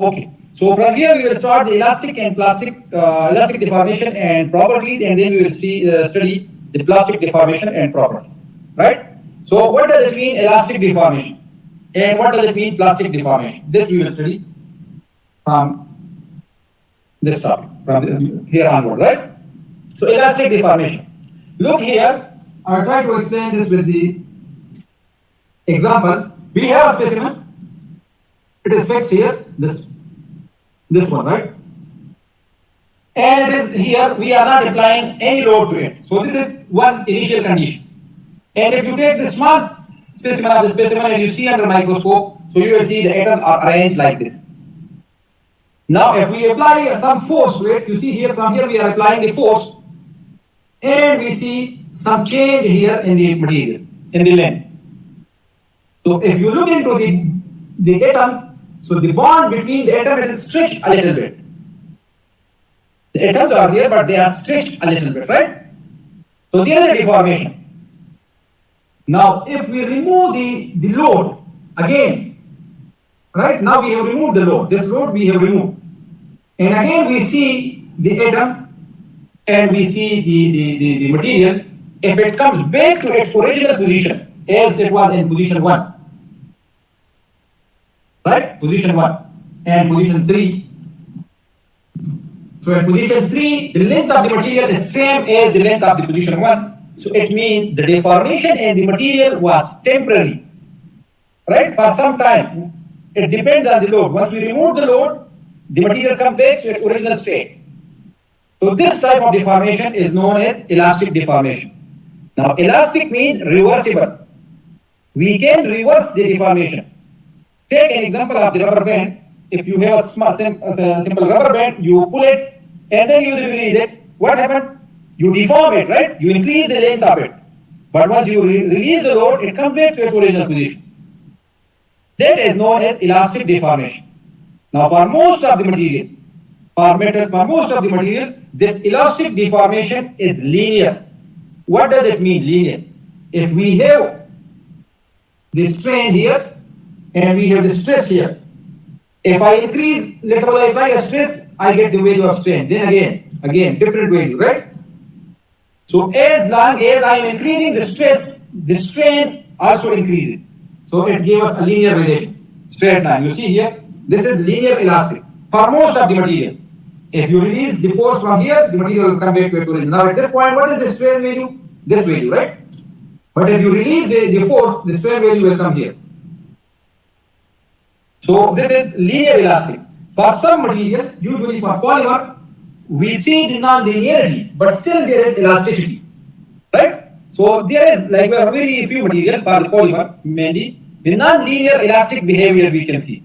Okay. So from here we will start the elastic and plastic, elastic deformation and properties, and then we will study the plastic deformation and properties. Right? So what does it mean elastic deformation? And what does it mean plastic deformation? This we will study from this topic, from here onward, right? So elastic deformation. Look here, I'll try to explain this with the example. We have a specimen, it is fixed here, this one, right? And it is here, we are not applying any load to it. So this is one initial condition. And if you take the small specimen of the specimen and you see under microscope, so you will see the atoms are arranged like this. Now if we apply some force to it, you see here, from here we are applying the force, and we see some change here in the material, in the length. So if you look into the atoms, so the bond between the atom is stretched a little bit. The atoms are there, but they are stretched a little bit, right? So there is a deformation. Now, if we remove the load again, right? Now we have removed the load. This load we have removed. And again we see the atoms and we see the material. If it comes back to its original position, as it was in position 1, right? Position 1 and position 3. So in position 3, the length of the material is same as the length of the position 1. So it means the deformation in the material was temporary, right? For some time. It depends on the load. Once we remove the load, the material comes back to its original state. So this type of deformation is known as elastic deformation. Now elastic means reversible. We can reverse the deformation. Take an example of the rubber band. If you have a simple rubber band, you pull it and then you release it. What happened? You deform it, right? You increase the length of it. But once you release the load, it comes back to its original position. That is known as elastic deformation. Now for most of the material, for metal, for most of the material, this elastic deformation is linear. What does it mean, linear? If we have the strain here and we have the stress here, if I increase, let's suppose I apply a stress, I get the value of strain. Then again, different value, right? So as long as I am increasing the stress, the strain also increases. So it gives us a linear relation, straight line. You see here, this is linear elastic for most of the material. If you release the force from here, the material will come back to its origin. Now at this point, what is the strain value? This value, right? But if you release the force, the strain value will come here. So this is linear elastic. For some material, usually for polymer, we see the non-linearity, but still there is elasticity, right? So there is, like, very few material for the polymer, mainly the non-linear elastic behavior we can see.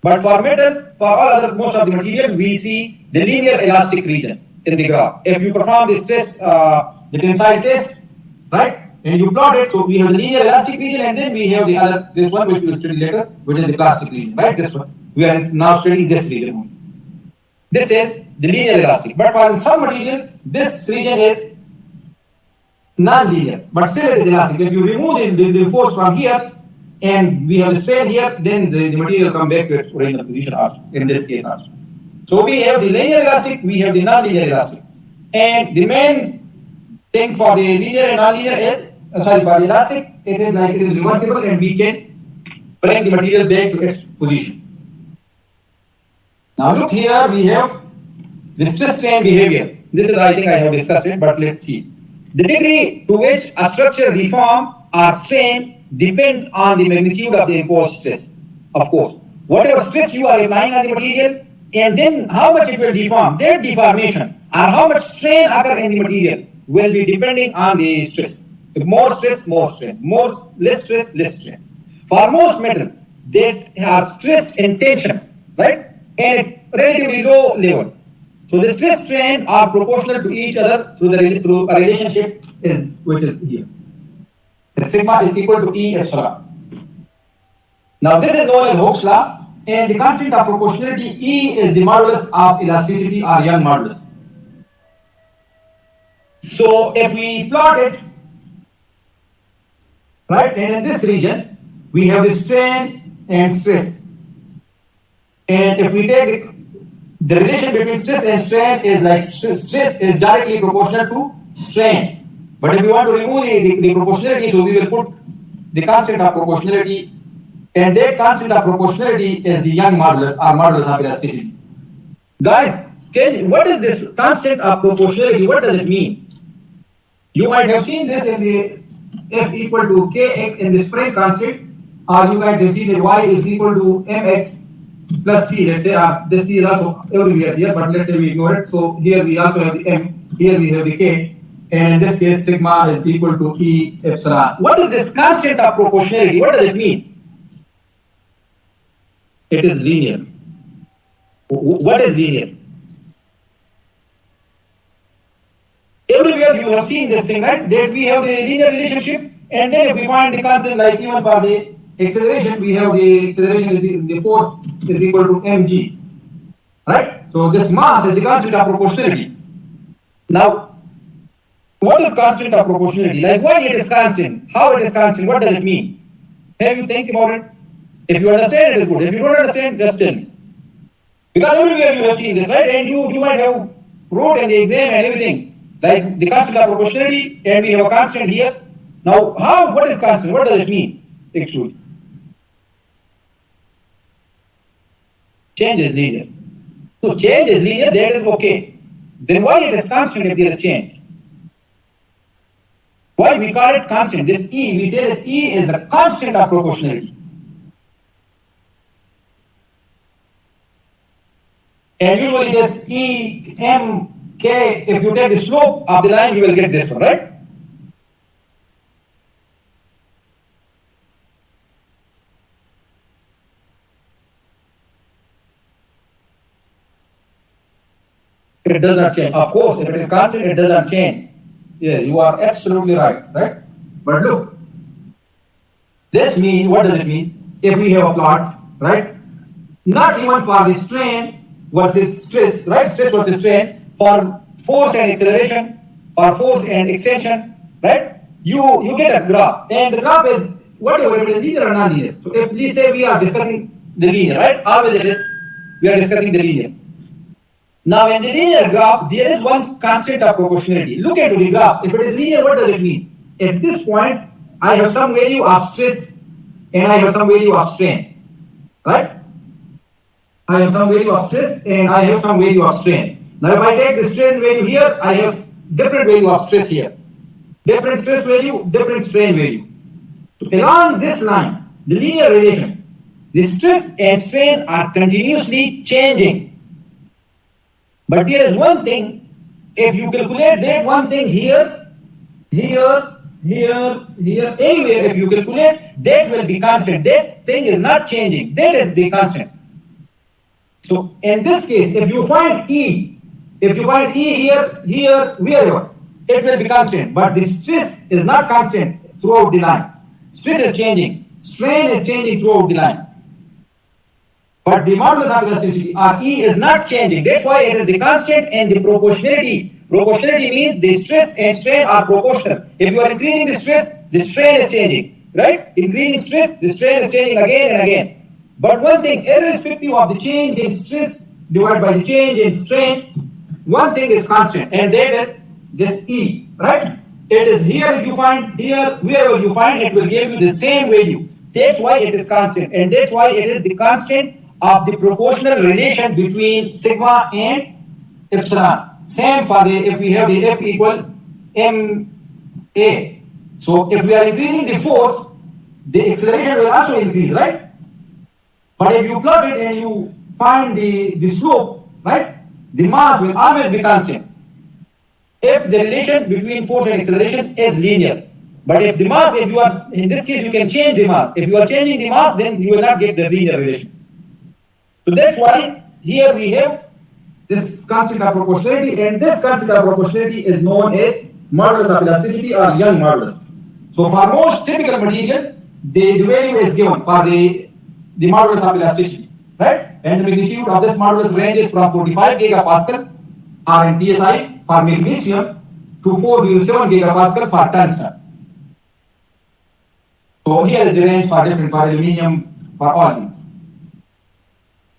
But for metals, for all other, most of the material, we see the linear elastic region in the graph. If you perform this test, the tensile test, right, and you plot it, so we have the linear elastic region, and then we have the other, this one which we will study later, which is the plastic region, right? This one. We are now studying this region only. This is the linear elastic. But for some material, this region is non-linear, but still it is elastic. If you remove the force from here, and we have the strain here, then the material come back to its original position also, in this case also. So we have the linear elastic, we have the non-linear elastic. And the main thing for the linear and non-linear is, for the elastic, it is like it is reversible and we can bring the material back to its position. Now look here, we have the stress strain behavior. This is, I think I have discussed it, but let's see. The degree to which a structure deform or strain depends on the magnitude of the imposed stress. Of course, whatever stress you are applying on the material, and then how much it will deform, that deformation, or how much strain occur in the material will be depending on the stress. If more stress, more strain. More, less stress, less strain. For most metal, that has stress and tension, right? And at relatively low level. So the stress strain are proportional to each other through a relationship which is here. That sigma is equal to E epsilon. Now this is known as Hooke's law, and the constant of proportionality E is the modulus of elasticity or Young modulus. So if we plot it, right, and in this region we have the strain and stress, And if we take the relation between stress and strain is like stress is directly proportional to strain. But if we want to remove the proportionality, so we will put the constant of proportionality, and that constant of proportionality is the Young modulus or modulus of elasticity. Guys, what is this constant of proportionality? What does it mean? You might have seen this in the F equal to Kx in the spring constant, or you might have seen that Y is equal to Mx plus C. Let's say this C is also everywhere here, but let's say we ignore it. So here we also have the M, here we have the K, and in this case sigma is equal to E epsilon. What is this constant of proportionality? What does it mean? It is linear. What is linear? Everywhere you have seen this thing, right? That we have the linear relationship, and then if we find the constant, like even for the acceleration, we have the acceleration the force is equal to mg, right? So this mass is the constant of proportionality. Now, what is constant of proportionality? Like why it is constant? How it is constant? What does it mean? Have you think about it? If you understand, it is good. If you don't understand, just tell me. Because everywhere you have seen this, right? And you might have wrote in the exam and everything. Like the constant of proportionality, and we have a constant here. Now, what is constant? What does it mean, actually? Change is linear. So change is linear, that is okay. Then why it is constant if there is change? Why we call it constant? This E, we say that E is the constant of proportionality. And usually this E, M, K, if you take the slope of the line, you will get this one, right? It does not change. Of course, if it is constant, it does not change. Yeah, you are absolutely right, right? But look, this means, what does it mean? If we have a plot, right? Not even for the strain versus stress, right? Stress versus strain, for force and acceleration, for force and extension, right? You get a graph, and the graph is whatever it is, linear or non-linear. So if we say we are discussing the linear, right? Always it is, we are discussing the linear. Now in the linear graph, there is one constant of proportionality. Look into the graph. If it is linear, what does it mean? At this point, I have some value of stress and I have some value of strain, right? I have some value of stress and I have some value of strain. Now if I take the strain value here, I have different value of stress here. Different stress value, different strain value. So along this line, the linear relation, the stress and strain are continuously changing. But there is one thing, if you calculate that one thing here, anywhere, if you calculate, that will be constant. That thing is not changing. That is the constant. So in this case, if you find E here, wherever, it will be constant. But the stress is not constant throughout the line. Stress is changing. Strain is changing throughout the line. But the modulus of elasticity, or E, is not changing. That's why it is the constant and the proportionality. Proportionality means the stress and strain are proportional. If you are increasing the stress, the strain is changing, right? Increasing stress, the strain is changing again and again. But one thing, irrespective of the change in stress divided by the change in strain, one thing is constant, and that is this E, right? It is here, if you find here, wherever you find, it will give you the same value. That's why it is constant, and that's why it is the constant of the proportional relation between sigma and epsilon. Same for the, if we have the F equal ma. So if we are increasing the force, the acceleration will also increase, right? But if you plot it and you find the slope, right, the mass will always be constant if the relation between force and acceleration is linear. But if the mass, if you are, in this case, you can change the mass. If you are changing the mass, then you will not get the linear relation. So that's why here we have this constant of proportionality, and this constant of proportionality is known as modulus of elasticity or Young modulus. So for most typical material, the value is given for the modulus of elasticity, right? And the magnitude of this modulus ranges from 45 gigapascal or in psi for magnesium to 407 gigapascal for tungsten. So here is the range for different, for aluminium, for all these.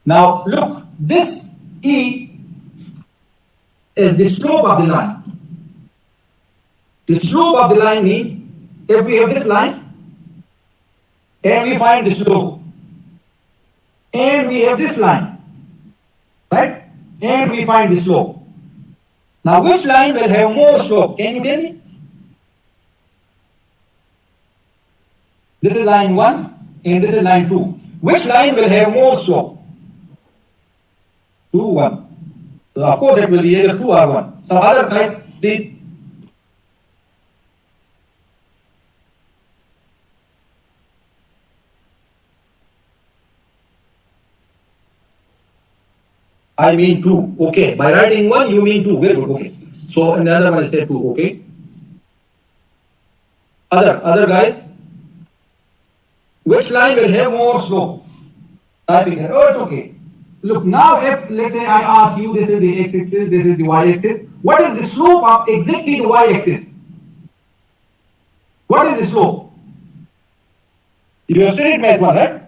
Now look, this E is the slope of the line. The slope of the line means if we have this line and we find the slope and we have this line, right? And we find the slope. Now which line will have more slope? Can you tell me? This is line 1 and this is line 2. Which line will have more slope? 2, 1. So of course it will be either 2 or 1. Some other guys, please. I mean 2. Okay. By writing 1, you mean 2. Very good. Okay. So another one is say 2. Okay. Other guys, which line will have more slope? Typing here. Oh, it's okay. Look, now if let's say I ask you, this is the x-axis, this is the y-axis. What is the slope of exactly the y-axis? What is the slope? You have studied math 1, right?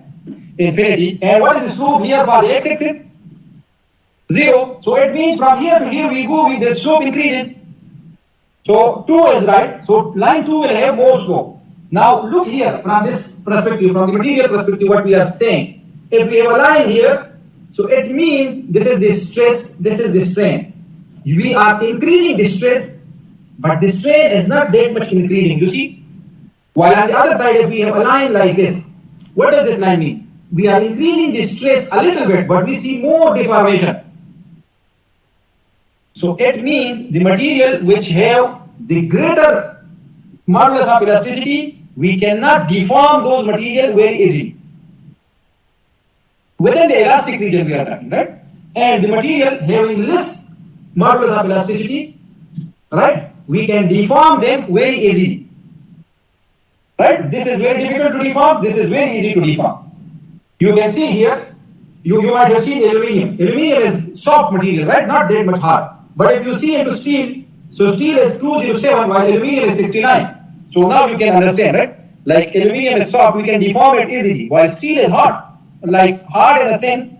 Infinity. And what is the slope here for the x-axis? 0. So it means from here to here we go, the slope increases. So 2 is right. So line 2 will have more slope. Now look here from this perspective, from the material perspective, what we are saying. If we have a line here, so it means this is the stress, this is the strain. We are increasing the stress, but the strain is not that much increasing, you see. While on the other side, if we have a line like this, what does this line mean? We are increasing the stress a little bit, but we see more deformation. So it means the material which have the greater modulus of elasticity, we cannot deform those material very easily. Within the elastic region we are talking, right? And the material having less modulus of elasticity, right? We can deform them very easily. Right? This is very difficult to deform, this is very easy to deform. You can see here, you might have seen aluminium. Aluminium is soft material, right? Not that much hard. But if you see into steel, so steel is 207 while aluminium is 69. So now you can understand, right? Like aluminium is soft, we can deform it easily, while steel is hard. Like hard in a sense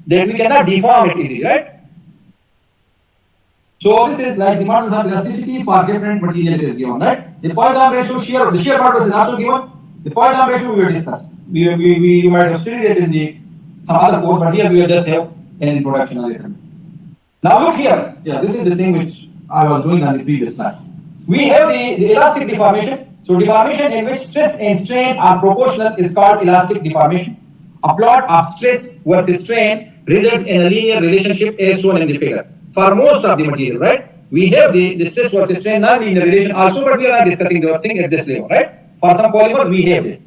that we cannot deform it easily, right? So this is like the modulus of elasticity for different material is given, right? The Poisson ratio, the shear modulus is also given. The Poisson ratio we will discuss. You might have studied it in some other course, but here we will just have an introduction a little. Now look here. Yeah, this is the thing which I was doing on the previous slide. We have the elastic deformation. So deformation in which stress and strain are proportional is called elastic deformation. A plot of stress versus strain results in a linear relationship as shown in the figure. For most of the material, right? We have the stress versus strain non-linear relation also, but we are not discussing the thing at this level, right? For some polymer, we have it.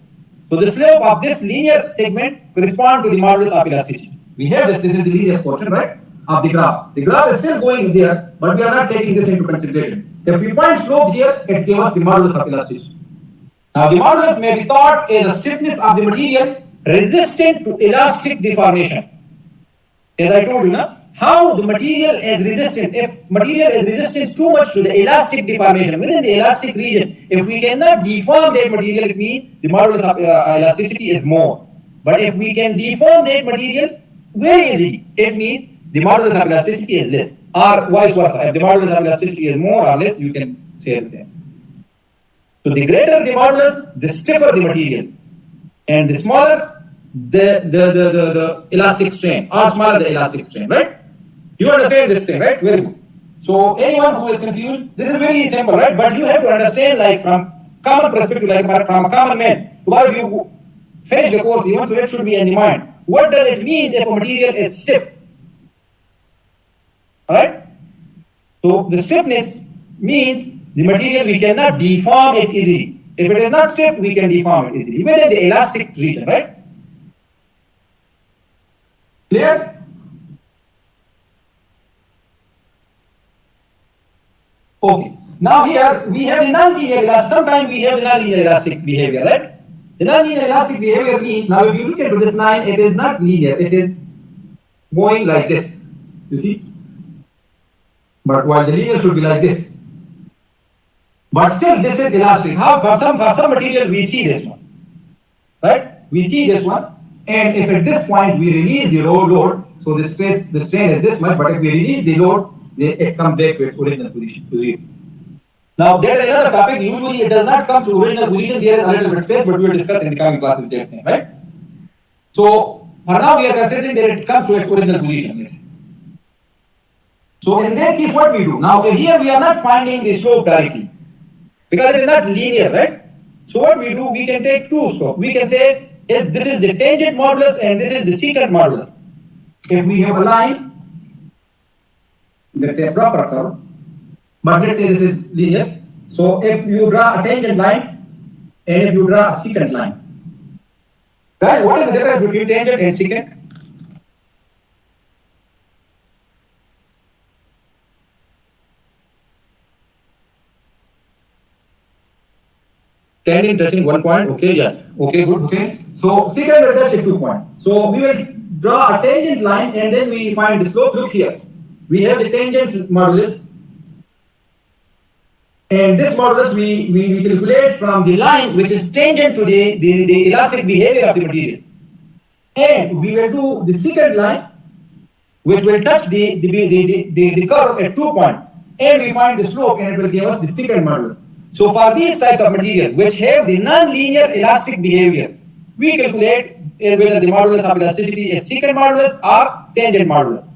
So the slope of this linear segment corresponds to the modulus of elasticity. We have this is the linear portion, right? Of the graph. The graph is still going there, but we are not taking this into consideration. If we find slope here, it gives us the modulus of elasticity. Now the modulus may be thought as a stiffness of the material resistant to elastic deformation. As I told you, now, how the material is resistant. If material is resistant too much to the elastic deformation within the elastic region, if we cannot deform that material, it means the modulus of elasticity is more. But if we can deform that material very easily, it means the modulus of elasticity is less, or vice versa. If the modulus of elasticity is more or less, you can say the same. So the greater the modulus, the stiffer the material, and the smaller the elastic strain, or smaller the elastic strain, right? You understand this thing, right? Very good. So anyone who is confused, this is very simple, right? But you have to understand, like from common perspective, like from a common man. Tomorrow you finish the course even, so it should be in the mind. What does it mean if a material is stiff? Alright? So the stiffness means the material we cannot deform it easily. If it is not stiff, we can deform it easily, within the elastic region, right? Clear? Okay. Now here we have the non-linear elastic. Sometimes we have the non-linear elastic behavior, right? The non-linear elastic behavior means, now if you look into this line, it is not linear. It is going like this. You see? But while the linear should be like this. But still this is elastic. How? But for some material we see this one. Right? We see this one. And if at this point we release the load, so the stress, the strain is this much, but if we release the load, then it comes back to its original position, to zero. Now that is another topic. Usually it does not come to original position. There is a little bit space, but we will discuss in the coming classes that thing, right? So for now we are considering that it comes to its original position. So in that case, what we do? Now here we are not finding the slope directly because it is not linear, right? So what we do, we can take two slopes. We can say this is the tangent modulus and this is the secant modulus. If we have a line, let's say a proper curve, but let's say this is linear. So if you draw a tangent line and if you draw a secant line, guys, what is the difference between tangent and secant? Tangent touching one point, okay, yes, okay, good, okay. So secant will touch at 2 points. So we will draw a tangent line and then we find the slope. Look here, we have the tangent modulus, and this modulus we calculate from the line which is tangent to the elastic behavior of the material, and we will do the secant line which will touch the curve at 2 points, and we find the slope and it will give us the secant modulus. So for these types of material which have the non-linear elastic behavior, we calculate whether the modulus of elasticity is secant modulus or tangent modulus,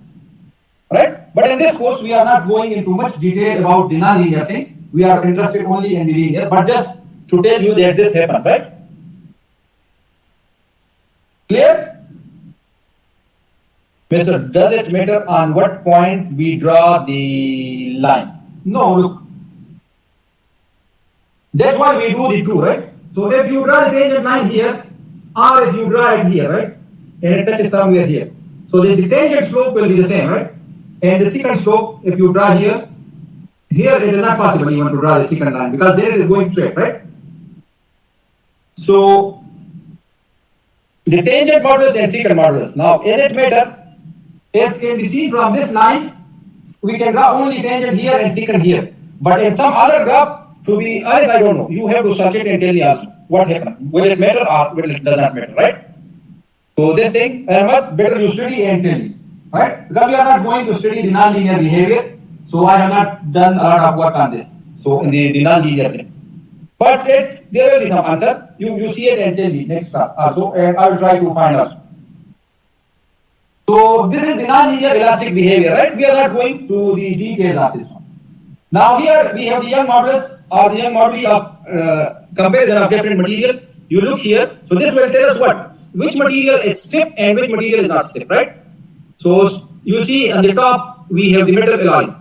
right? But in this course we are not going into much detail about the non-linear thing. We are interested only in the linear, but just to tell you that this happens, right? Clear? Mister, does it matter on what point we draw the line? No, look. That's why we do the two, right? So if you draw the tangent line here, or if you draw it here, right? And it touches somewhere here. So the tangent slope will be the same, right? And the secant slope, if you draw here it is not possible even to draw the secant line because there it is going straight, right? So the tangent modulus and secant modulus. Now, is it matter? As can be seen from this line, we can draw only tangent here and secant here. But in some other graph, to be honest, I don't know. You have to search it and tell me also what happened. Will it matter or will it does not matter, right? So this thing, Ahmed, better you study and tell me, right? Because we are not going to study the non-linear behavior, so I have not done a lot of work on this. So in the non-linear thing. But there will be some answer. You see it and tell me next class also, and I will try to find out. So this is the non-linear elastic behavior, right? We are not going to the details of this one. Now here we have the Young modulus or the Young moduli of comparison of different material. You look here, so this will tell us what? Which material is stiff and which material is not stiff, right? So you see on the top we have the metal alloys,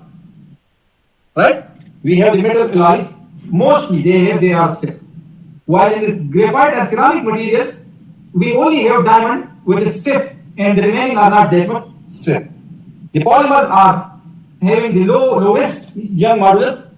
right? We have the metal alloys. Mostly they are stiff. While in this graphite and ceramic material, we only have diamond which is stiff and the remaining are not that much stiff. The polymers are having the lowest Young modulus,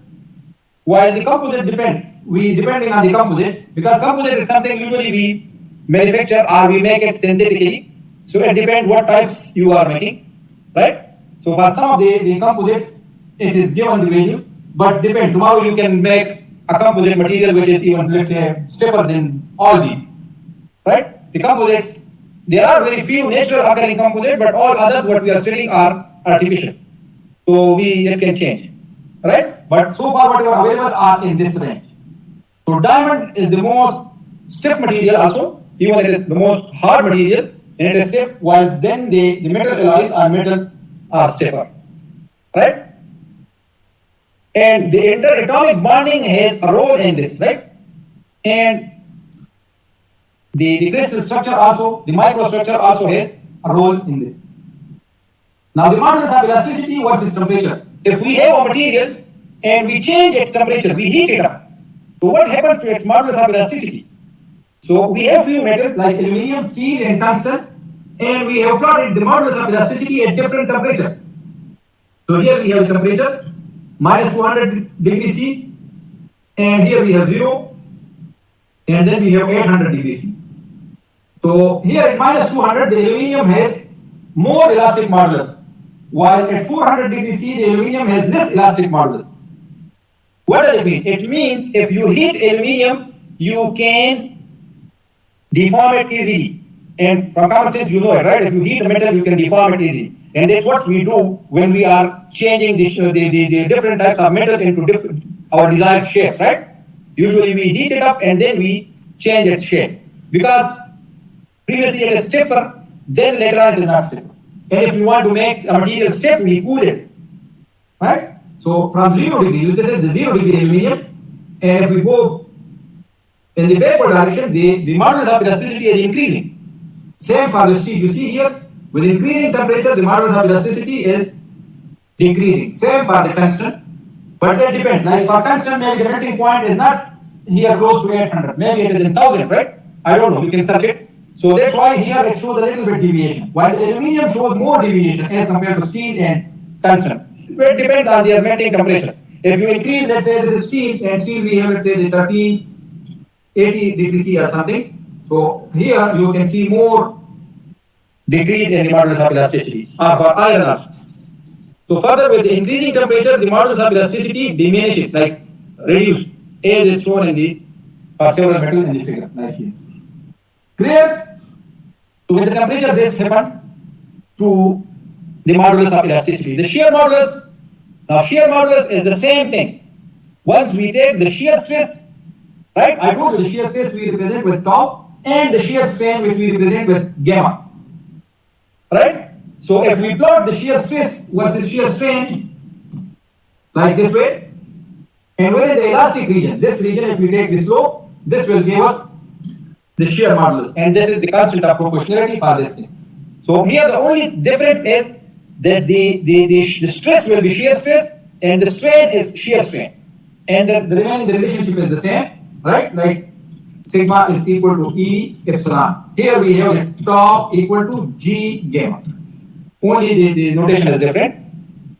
while the composite depending on the composite, because composite is something usually we manufacture or we make it synthetically. So it depends what types you are making, right? So for some of the composite, it is given the value, but depend. Tomorrow you can make a composite material which is even, let's say, stiffer than all these, right? The composite, there are very few natural occurring composite, but all others what we are studying are artificial. So it can change, right? But so far whatever available are in this range. So diamond is the most stiff material also, even it is the most hard material and it is stiff, while then the metal alloys are stiffer, right? And the interatomic bonding has a role in this, right? And the crystal structure also, the microstructure also has a role in this. Now the modulus of elasticity versus temperature. If we have a material and we change its temperature, we heat it up. So what happens to its modulus of elasticity? So we have few metals like aluminum, steel and tungsten, and we have plotted the modulus of elasticity at different temperature. So here we have the temperature minus 200 degrees C, and here we have 0, and then we have 800 degrees C. So here at minus 200 the aluminum has more elastic modulus, while at 400 degrees C the aluminum has less elastic modulus. What does it mean? It means if you heat aluminum, you can deform it easily, And from common sense, you know it, right? If you heat a metal, you can deform it easily. And that's what we do when we are changing the different types of metal into our desired shapes, right? Usually we heat it up and then we change its shape. Because previously it is stiffer, then later on it is not stiffer. And if you want to make a material stiff, we cool it, right? So from 0 degree, this is the 0 degree aluminum, and if we go in the backward direction, the modulus of elasticity is increasing. Same for the steel. You see here, with increasing temperature, the modulus of elasticity is decreasing. Same for the tungsten, but it depends. Like for tungsten, maybe the melting point is not here close to 800. Maybe it is in 1000, right? I don't know. You can search it. So that's why here it shows a little bit deviation, while the aluminium shows more deviation as compared to steel and tungsten. It depends on their melting temperature. If you increase, let's say this is steel, and steel we have, let's say, the 1380 degrees C or something. So here you can see more decrease in the modulus of elasticity, or for iron also. So further, with the increasing temperature, the modulus of elasticity diminishes, like reduced, as is shown in the for several metals in the figure, like here. Clear? So with the temperature, this happens to the modulus of elasticity. The shear modulus, now shear modulus is the same thing. Once we take the shear stress, right? I told you the shear stress we represent with tau, and the shear strain which we represent with gamma, right? So if we plot the shear stress versus shear strain like this way, and within the elastic region, this region, if we take the slope, this will give us the shear modulus, and this is the constant of proportionality for this thing. So here the only difference is that the stress will be shear stress and the strain is shear strain, and the remaining the relationship is the same, right? Like sigma is equal to E epsilon. Here we have the tau equal to G gamma. Only the notation is different,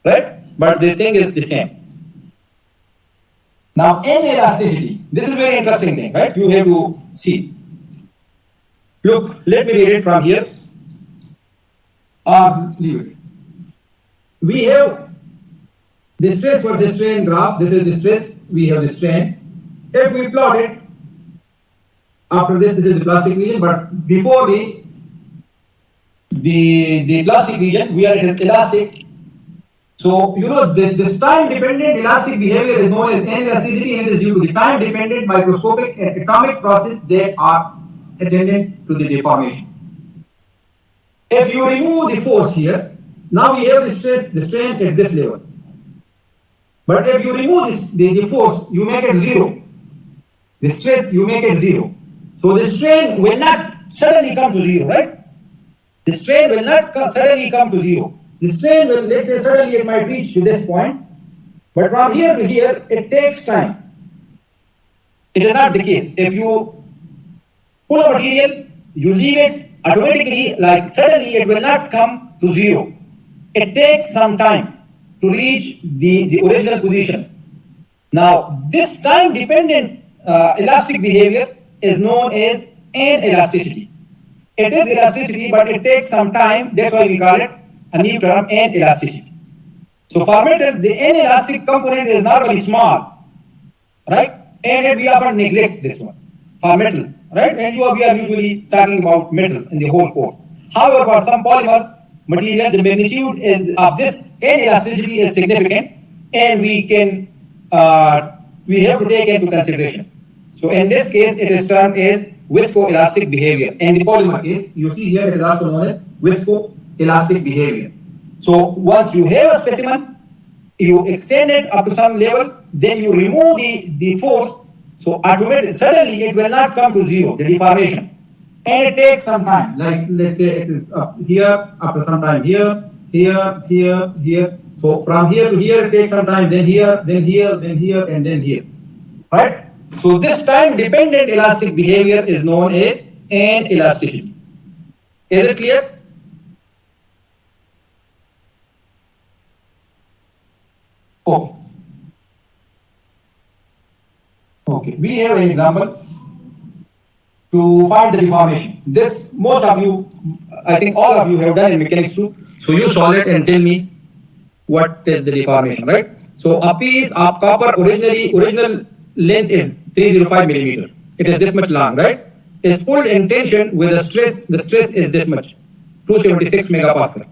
right? But the thing is the same. Now inelasticity. This is a very interesting thing, right? You have to see. Look, let me read it from here. Or leave it. We have the stress versus strain graph. This is the stress. We have the strain. If we plot it, after this is the plastic region, but before the plastic region, where it is elastic. So you know this time-dependent elastic behavior is known as inelasticity, and it is due to the time-dependent microscopic and atomic processes that are attendant to the deformation. If you remove the force here, now we have the stress, the strain at this level. But if you remove the force, you make it 0. The stress, you make it 0. So the strain will not suddenly come to 0, right? The strain will not suddenly come to 0. The strain will, let's say, suddenly it might reach to this point, but from here to here, it takes time. It is not the case. If you pull a material, you leave it automatically, like suddenly it will not come to 0. It takes some time to reach the original position. Now, this time-dependent elastic behavior is known as inelasticity. It is elasticity, but it takes some time. That's why we call it a new term, inelasticity. So for metals, the inelastic component is normally small, right? And we often neglect this one for metals, right? And we are usually talking about metal in the whole course. However, for some polymers material, the magnitude of this inelasticity is significant, and we have to take into consideration. So in this case, it is termed as viscoelastic behavior. In the polymer case, you see here it is also known as viscoelastic behavior. So once you have a specimen, you extend it up to some level, then you remove the force. So automatically, suddenly it will not come to 0, the deformation. And it takes some time. Like let's say it is up here, after some time here, here, here, here. So from here to here it takes some time, then here, then here, then here, and then here. Right? So this time-dependent elastic behavior is known as inelasticity. Is it clear? Okay. Okay. We have an example to find the deformation. This most of you, I think all of you have done in mechanics too. So you solve it and tell me what is the deformation, right? So a piece of copper original length is 305 millimeter. It is this much long, right? is pulled in tension with the stress is this much, 276 megapascal.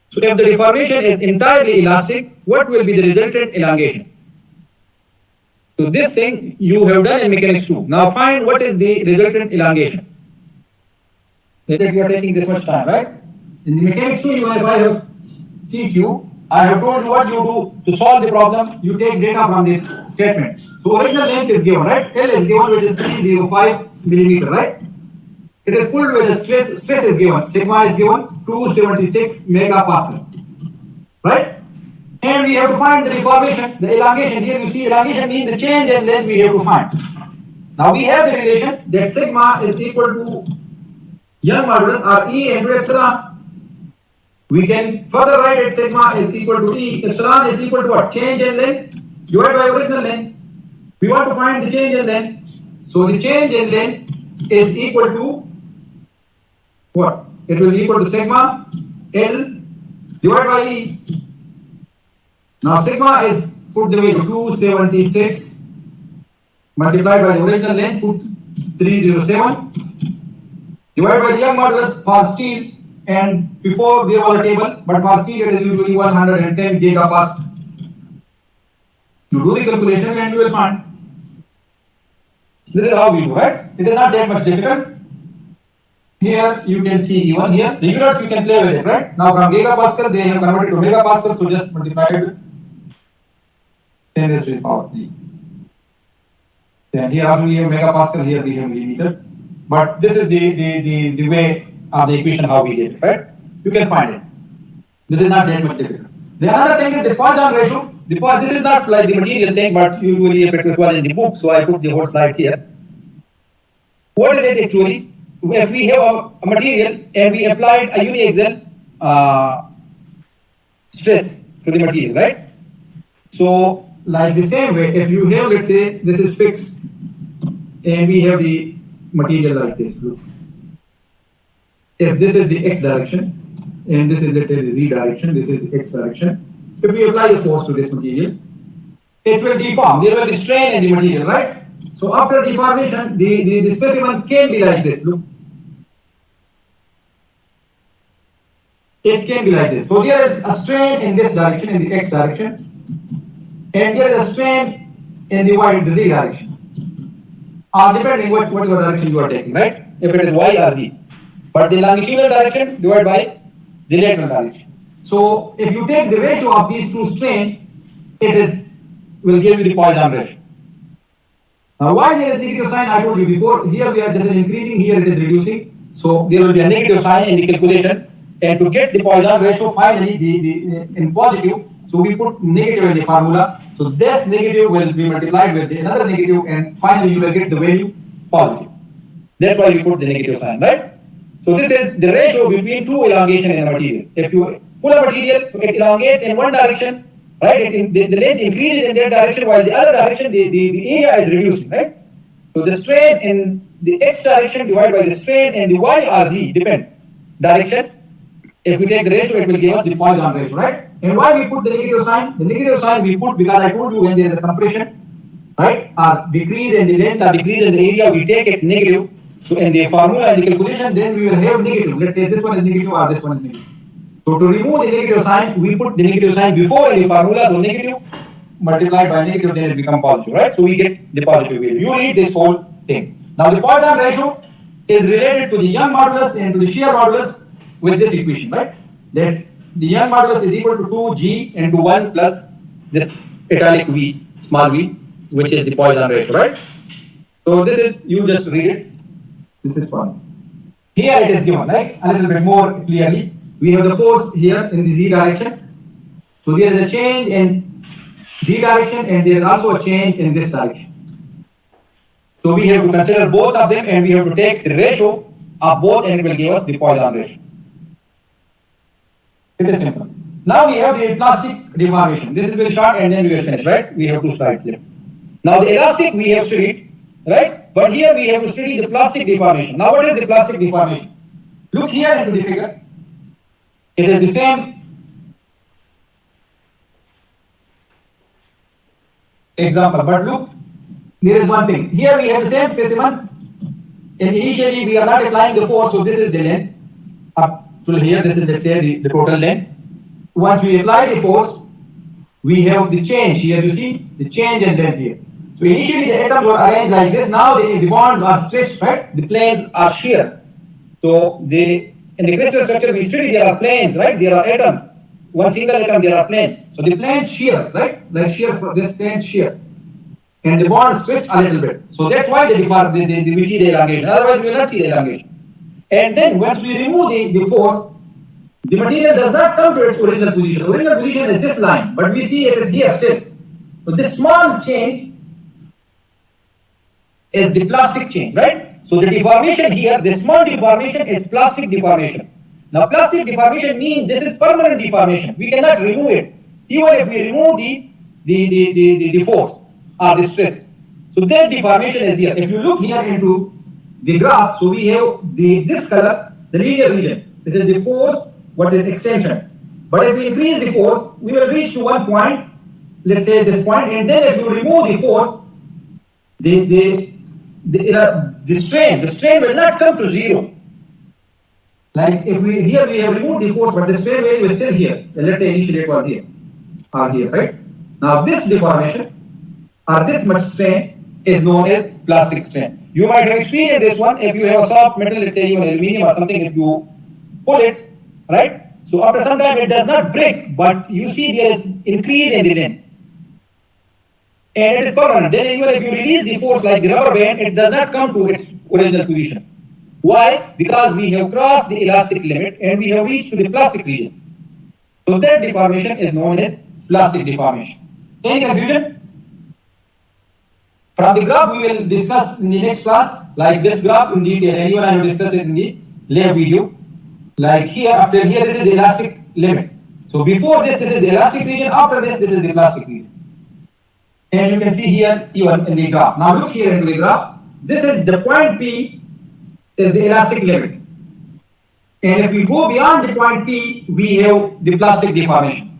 So if the deformation is entirely elastic, what will be the resultant elongation? So this thing you have done in mechanics too. Now find what is the resultant elongation. That you are taking this much time, right? In the mechanics too, if I have teach you, I have told you what you do to solve the problem. You take data from the statement. So original length is given, right? L is given, which is 305 millimeter, right? It is pulled with the stress is given. Sigma is given 276 megapascal, right? And we have to find the deformation, the elongation. Here you see elongation means the change in length we have to find. Now we have the relation that sigma is equal to Young modulus or E into epsilon. We can further write that sigma is equal to E. Epsilon is equal to what? Change in length divided by original length. We want to find the change in length. So the change in length is equal to what? It will be equal to sigma L divided by E. Now sigma is put the value 276 multiplied by the original length, put 307 divided by the Young modulus for steel, and before there was a table, but for steel it is usually 110 gigapascal. You do the calculation and you will find. This is how we do, right? It is not that much difficult. Here you can see even here, the units you can play with it, right? Now from gigapascal they have converted to megapascal, so just multiply it with 10 raised to the power 3. Then here also we have megapascal, here we have millimeter. But this is the way of the equation how we get it, right? You can find it. This is not that much difficult. The other thing is the Poisson ratio. This is not like the material thing, but usually if it was in the book, so I put the whole slides here. What is it actually? If we have a material and we applied a uniaxial stress to the material, right? So, like the same way, if you have, let's say, this is fixed, and we have the material like this. Look. If this is the x direction, and this is, let's say, the z direction, this is the x direction. If we apply a force to this material, it will deform. There will be strain in the material, right? So after deformation, the specimen can be like this. Look. It can be like this. So there is a strain in this direction, in the x direction, and there is a strain in the y, the z direction. Depending what your direction you are taking, right? If it is y or z. But the longitudinal direction divided by the lateral direction. So if you take the ratio of these two strain, it will give you the Poisson ratio. Now why there is negative sign? I told you before. Here this is increasing, here it is reducing. So there will be a negative sign in the calculation. And to get the Poisson ratio finally in positive, so we put negative in the formula. So this negative will be multiplied with another negative, and finally you will get the value positive. That's why we put the negative sign, right? So this is the ratio between two elongation in a material. If you pull a material, it elongates in one direction, right? The length increases in that direction, while the other direction, the area is reducing, right? So the strain in the x direction divided by the strain in the y or z depend direction. If we take the ratio, it will give us the Poisson ratio, right? And why we put the negative sign? The negative sign we put because I told you when there is a compression, right? Or decrease in the length or decrease in the area, we take it negative. So in the formula and the calculation, then we will have negative. Let's say this one is negative or this one is negative. So to remove the negative sign, we put the negative sign before in the formula. So negative multiplied by negative, then it becomes positive, right? So we get the positive value. You read this whole thing. Now the Poisson ratio is related to the Young modulus and to the shear modulus with this equation, right? That the Young modulus is equal to 2g into 1 plus this italic v, small v, which is the Poisson ratio, right? So this is, you just read it. This is fine. Here it is given, like a little bit more clearly. We have the force here in the z direction. So there is a change in z direction and there is also a change in this direction. So we have to consider both of them and we have to take the ratio of both and it will give us the Poisson ratio. It is simple. Now we have the plastic deformation. This is very short and then we will finish, right? We have 2 slides left. Now the elastic we have studied, right? But here we have to study the plastic deformation. Now what is the plastic deformation? Look here into the figure. It is the same example, but look, there is one thing. Here we have the same specimen And initially we are not applying the force, so this is the length up to here. This is, let's say, the total length. Once we apply the force, we have the change here. You see the change in length here. So initially the atoms were arranged like this. Now the bonds are stretched, right? The planes are shear. So in the crystal structure we study, there are planes, right? There are atoms. One single atom, there are planes. So the planes shear, right? Like shear, this plane shear. And the bond stretched a little bit. So that's why we see the elongation. Otherwise, we will not see the elongation. And then once we remove the force, the material does not come to its original position. Original position is this line, but we see it is here still. So this small change is the plastic change, right? So the deformation here, the small deformation is plastic deformation. Now plastic deformation means this is permanent deformation. We cannot remove it. Even if we remove the force or the stress. So that deformation is here. If you look here into the graph, so we have this color, the linear region. This is the force, what's its extension. But if we increase the force, we will reach to one point, let's say this point, and then if you remove the force, the strain will not come to zero. Like if we have removed the force, but the strain value is still here. Let's say initially it was here, or here, right? Now this deformation, or this much strain, is known as plastic strain. You might have experienced this one if you have a soft metal, let's say even aluminum or something, if you pull it, right? So after some time it does not break, but you see there is increase in the length. And it is permanent. Then even if you release the force like the rubber band, it does not come to its original position. Why? Because we have crossed the elastic limit and we have reached to the plastic region. So that deformation is known as plastic deformation. Any confusion? From the graph we will discuss in the next class, like this graph in detail, and even I have discussed it in the later video. Like here, after here, this is the elastic limit. So before this is the elastic region, after this is the plastic region. And you can see here even in the graph. Now look here into the graph. This is the point P is the elastic limit. And if we go beyond the point P, we have the plastic deformation.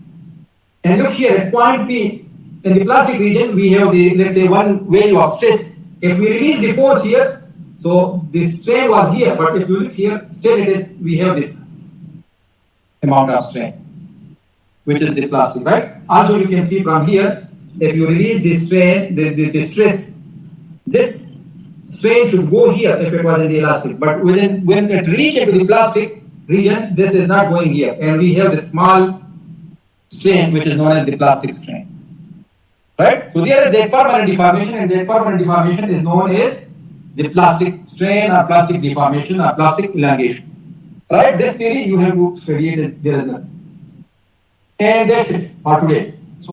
And look here at point P, in the plastic region, we have the, let's say, one value of stress. If we release the force here, so the strain was here, but if you look here, still it is, we have this amount of strain, which is the plastic, right? Also you can see from here, if you release the strain, the stress, this strain should go here if it was in the elastic, but when it reaches into the plastic region, this is not going here, and we have the small strain which is known as the plastic strain, right? So there is that permanent deformation, and that permanent deformation is known as the plastic strain or plastic deformation or plastic elongation, right? This theory you have to study it, there is nothing. And that's it for today.